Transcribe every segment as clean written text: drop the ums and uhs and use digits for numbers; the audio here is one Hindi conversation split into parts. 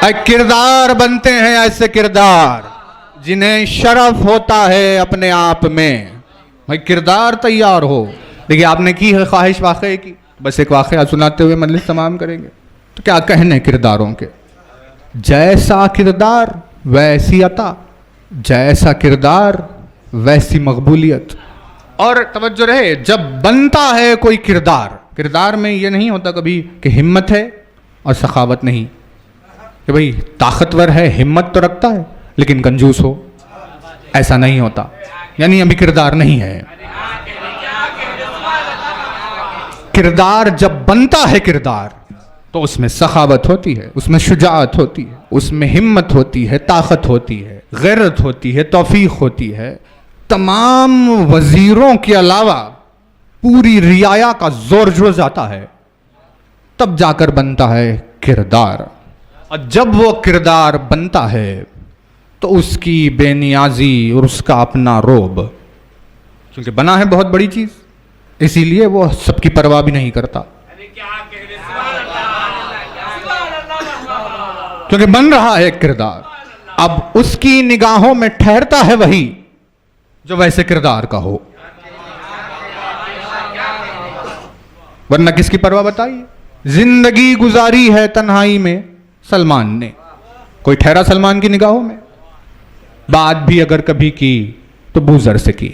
किरदार बनते हैं ऐसे किरदार जिन्हें शरफ होता है अपने आप में। भाई किरदार तैयार हो। देखिए आपने की है ख्वाहिश वाक़े की, बस एक वाक़या सुनाते हुए मजलिस तमाम करेंगे। तो क्या कहने किरदारों के, जैसा किरदार वैसी अता, जैसा किरदार वैसी मकबूलियत। और तवज्जो रहे, जब बनता है कोई किरदार, किरदार में ये नहीं होता कभी कि हिम्मत है और सखावत नहीं, कि भाई ताकतवर है हिम्मत तो रखता है लेकिन कंजूस हो, ऐसा नहीं होता। यानी अभी किरदार नहीं है। किरदार जब बनता है किरदार तो उसमें सखावत होती है, उसमें शुजाअत होती है, उसमें हिम्मत होती है, ताकत होती है, गैरत होती है, तौफीक होती है। तमाम वजीरों के अलावा पूरी रियाया का जोर जो जाता है, तब जाकर बनता है किरदार। और जब वो किरदार बनता है तो उसकी बेनियाजी और उसका अपना रोब, क्योंकि बना है बहुत बड़ी चीज, इसीलिए वो सबकी परवाह भी नहीं करता, क्योंकि बन रहा है किरदार। अब उसकी निगाहों में ठहरता है वही जो वैसे किरदार का हो, वरना किसकी परवाह बताइए। जिंदगी गुजारी है तन्हाई में सलमान ने, कोई ठहरा सलमान की निगाहों में? बात भी अगर कभी की तो बूजर से की,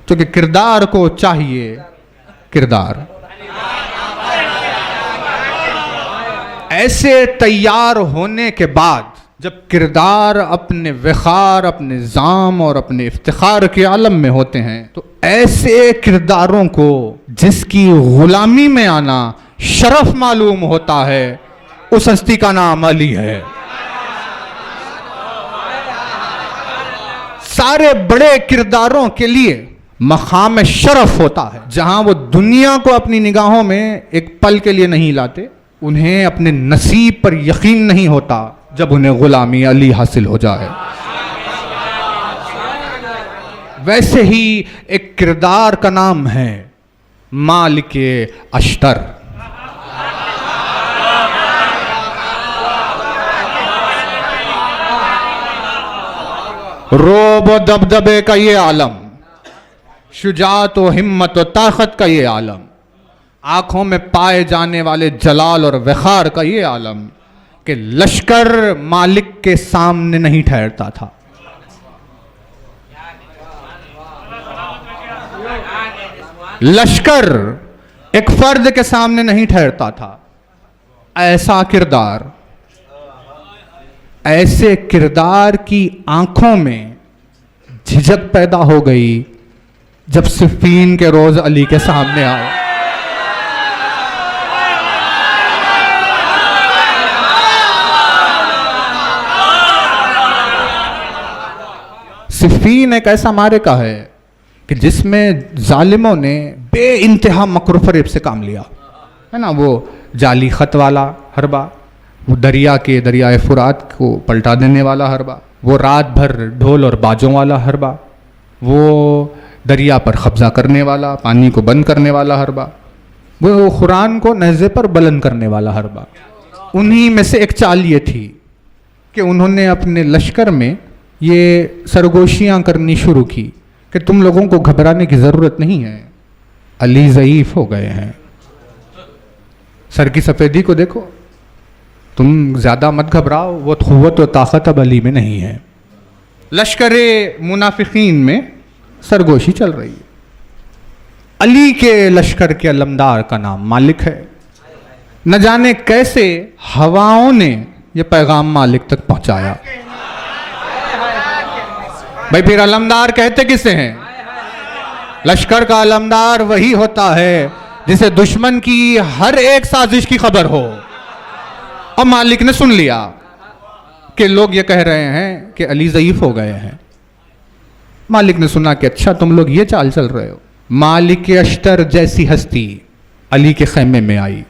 क्योंकि किरदार को चाहिए किरदार। ऐसे तैयार होने के बाद जब किरदार अपने वक़ार, अपने जाम और अपने इफ्तिखार के आलम में होते हैं, तो ऐसे किरदारों को जिसकी गुलामी में आना शरफ मालूम होता है, उस हस्ती का नाम अली है। सारे बड़े किरदारों के लिए मकाम शरफ होता है, जहां वो दुनिया को अपनी निगाहों में एक पल के लिए नहीं लाते, उन्हें अपने नसीब पर यकीन नहीं होता जब उन्हें गुलामी अली हासिल हो जाए। वैसे ही एक किरदार का नाम है मालिक अश्तर। रोब व दबदबे का ये आलम, शुजाअत व हिम्मत व ताकत का ये आलम, आंखों में पाए जाने वाले जलाल और वक़ार का ये आलम, कि लश्कर मालिक के सामने नहीं ठहरता था। लश्कर एक फर्द के सामने नहीं ठहरता था। ऐसा किरदार, ऐसे किरदार की आंखों में झिझक पैदा हो गई जब सिफ़ीन के रोज अली के सामने आए। सिफ़ीन एक ऐसा मारिका है कि जिसमें जालिमों ने बे इंतहा मकर फरेब से काम लिया है ना। वो जाली खत वाला हरबा, वो दरियाए फुरात को पलटा देने वाला हरबा, वो रात भर ढोल और बाजों वाला हरबा, वो दरिया पर कब्जा करने वाला, पानी को बंद करने वाला हरबा, वो कुरान को नज़े पर बुलंद करने वाला हरबा। उन्हीं में से एक चाल ये थी कि उन्होंने अपने लश्कर में ये सरगोशियाँ करनी शुरू की कि तुम लोगों को घबराने की ज़रूरत नहीं है, अली ज़ईफ़ हो गए हैं। सर की सफ़ेदी को देखो, तुम ज़्यादा मत घबराओ, वो क़ुव्वत व ताकत अब अली में नहीं है। लश्कर मुनाफिकीन में सरगोशी चल रही है। अली के लश्कर के अलमदार का नाम मालिक है। न जाने कैसे हवाओं ने यह पैगाम मालिक तक पहुंचाया। भाई फिर अलमदार कहते किसे हैं? लश्कर का अलमदार वही होता है जिसे दुश्मन की हर एक साजिश की खबर हो और मालिक ने सुन लिया कि लोग ये कह रहे हैं कि अली ज़ईफ़ हो गए हैं। मालिक ने सुना कि अच्छा तुम लोग ये चाल चल रहे हो। मालिक अश्तर जैसी हस्ती अली के खैमे में आई,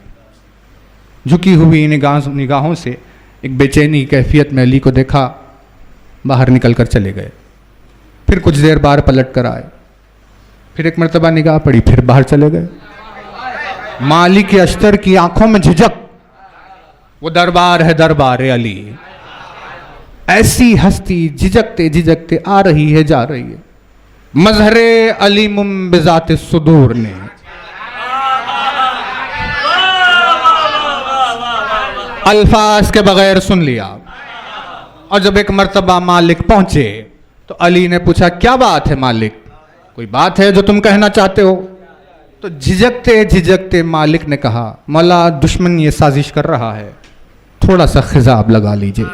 झुकी हुई निगाहों से एक बेचैनी कैफियत में अली को देखा, बाहर निकल कर चले गए। फिर कुछ देर बाद पलट कर आए, फिर एक मरतबा निगाह पड़ी, फिर बाहर चले गए। मालिक अश्तर की आंखों में झिझक वो दरबार है दरबार अली। ऐसी हस्ती झिझकते झिझकते आ रही है जा रही है। मजहरे अली बिजात सुदूर ने अल्फाज के बगैर सुन लिया। और जब एक मर्तबा मालिक पहुंचे तो अली ने पूछा, क्या बात है मालिक, कोई बात है जो तुम कहना चाहते हो? तो झिझकते झिझकते मालिक ने कहा, मौला दुश्मन ये साजिश कर रहा है, थोड़ा सा खिजाब लगा लीजिए।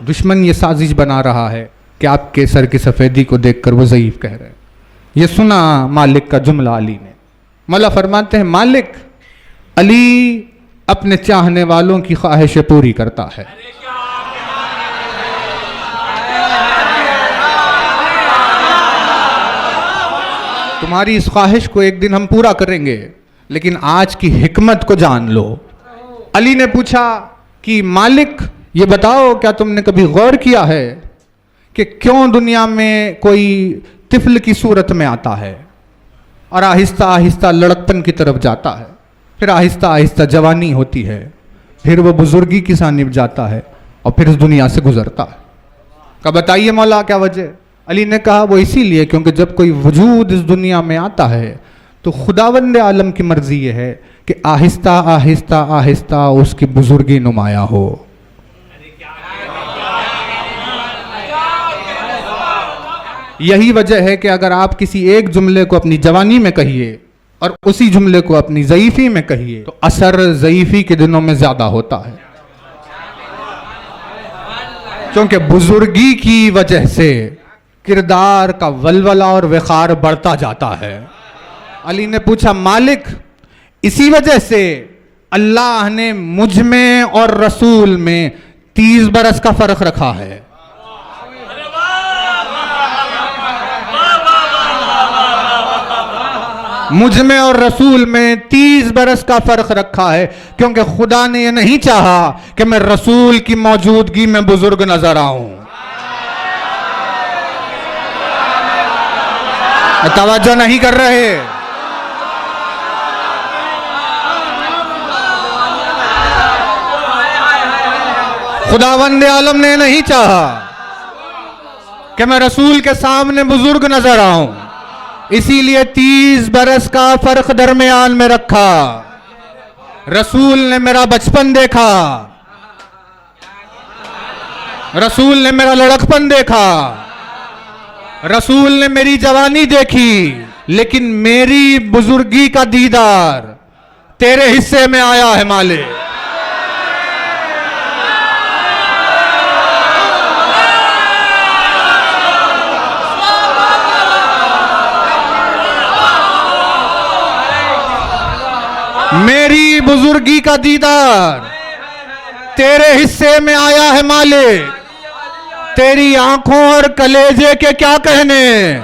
दुश्मन ये साजिश बना रहा है कि आपके सर की सफ़ेदी को देखकर वो ज़ईफ कह रहे हैं। ये सुना मालिक का जुमला अली ने। मौला फरमाते हैं, मालिक, अली अपने चाहने वालों की ख्वाहिशें पूरी करता है। तुम्हारी इस ख्वाहिश को एक दिन हम पूरा करेंगे, लेकिन आज की हिकमत को जान लो। अली ने पूछा कि मालिक ये बताओ, क्या तुमने कभी गौर किया है कि क्यों दुनिया में कोई तिफल की सूरत में आता है और आहिस्ता आहिस्ता लड़कपन की तरफ जाता है, फिर आहिस्ता आहिस्ता जवानी होती है, फिर वो बुजुर्गी की सानिब जाता है और फिर इस दुनिया से गुजरता है? क्या बताइए मौला क्या वजह? अली ने कहा, वो इसीलिए क्योंकि जब कोई वजूद इस दुनिया में आता है तो खुदावंद आलम की मर्जी ये है कि आहिस्ता आहिस्ता आहिस्ता उसकी बुजुर्गी नुमाया हो। यही वजह है कि अगर आप किसी एक जुमले को अपनी जवानी में कहिए और उसी जुमले को अपनी ज़ईफ़ी में कहिए तो असर ज़ईफ़ी के दिनों में ज़्यादा होता है, क्योंकि बुजुर्गी की वजह से किरदार का वलवला और वक़ार बढ़ता जाता है। अली ने पूछा, मालिक, इसी वजह से अल्लाह ने मुझ में और रसूल में 30 बरस का फ़र्क रखा है। मुझ में और रसूल में 30 बरस का फ़र्क रखा है, क्योंकि खुदा ने यह नहीं चाहा कि मैं रसूल की मौजूदगी में बुजुर्ग नजर आऊं। तवज्जो नहीं कर रहे। खुदावंद आलम ने नहीं चाहा कि मैं रसूल के सामने बुजुर्ग नजर आऊं, इसीलिए 30 बरस का फर्क दरमियान में रखा। रसूल ने मेरा बचपन देखा, रसूल ने मेरा लड़कपन देखा, रसूल ने मेरी जवानी देखी, लेकिन मेरी बुजुर्गी का दीदार तेरे हिस्से में आया है मालिक। मेरी बुजुर्गी का दीदार तेरे हिस्से में आया है मालिक। तेरी आंखों और कलेजे के क्या कहने,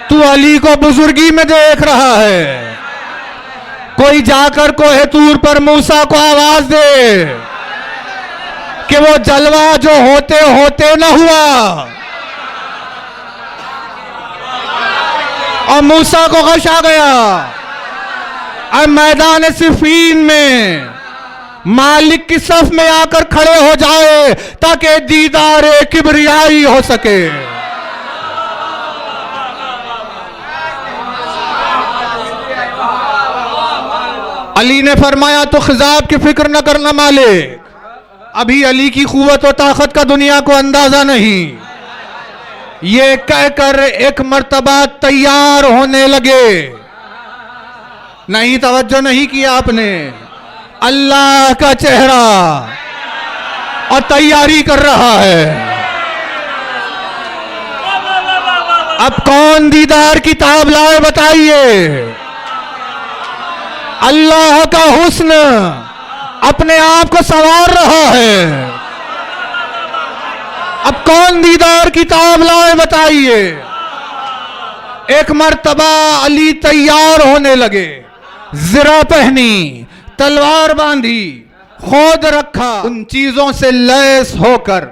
तू अली को बुजुर्गी में देख रहा है। कोई जाकर कोहे तूर पर मूसा को आवाज दे कि वो जलवा जो होते होते न हुआ, और मूसा को गश आ गया। अब मैदान सिफीन में मालिक की सफ में आकर खड़े हो जाए ताकि दीदार किबरियाई हो सके। अली ने फरमाया, तो खिजाब की फिक्र न करना मालिक, अभी अली की कुव्वत और ताकत का दुनिया को अंदाजा नहीं। ये कहकर एक मर्तबा तैयार होने लगे। नहीं, तवज्जो नहीं किया आपने। अल्लाह का चेहरा और तैयारी कर रहा है। अब कौन दीदार की ताब लाए बताइए। अल्लाह का हुस्न अपने आप को संवार रहा है। अब कौन दीदार की ताब लाए बताइए। एक मर्तबा अली तैयार होने लगे, ज़रा पहनी, तलवार बांधी, खोद रखा, उन चीजों से लैस होकर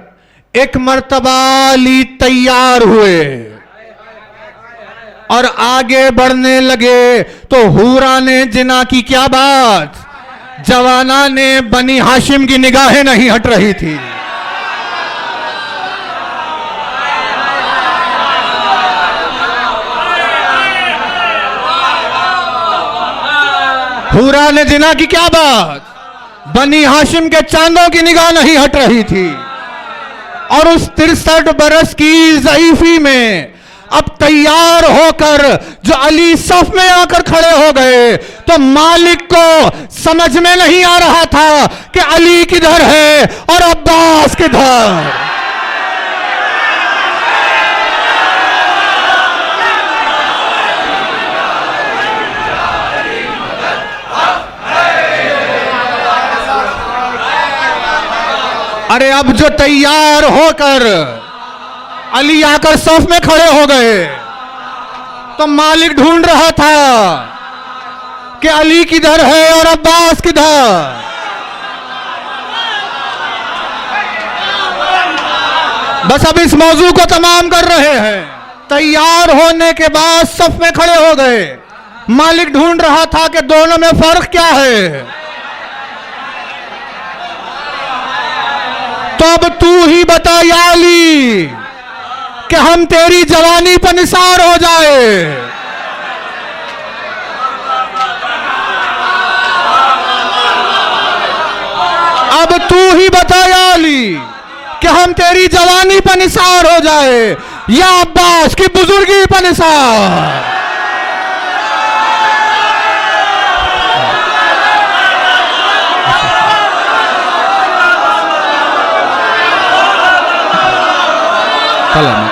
एक मर्तबा अली तैयार हुए और आगे बढ़ने लगे। तो हूरा ने जिना की क्या बात, जवाना ने बनी हाशिम की निगाहें नहीं हट रही थी। हूरा ने जिना की क्या बात, बनी हाशिम के चांदों की निगाह नहीं हट रही थी। और उस 63 बरस की ज़ईफी में अब तैयार होकर जो अली सफ में आकर खड़े हो गए, तो मालिक को समझ में नहीं आ रहा था कि अली किधर है और अब्बास किधर। अरे अब जो तैयार होकर अली आकर सफ में खड़े हो गए, तो मालिक ढूंढ रहा था कि अली किधर है और अब्बास किधर। बस अब इस मौजू को तमाम कर रहे हैं। तैयार होने के बाद सफ में खड़े हो गए, मालिक ढूंढ रहा था कि दोनों में फर्क क्या है। तो अब तू ही बता या अली कि हम तेरी जवानी पर निसार हो जाए। अब तू ही बता या अली कि हम तेरी जवानी पर निसार हो जाए या अब्बास की बुजुर्गी पर निसार। कलम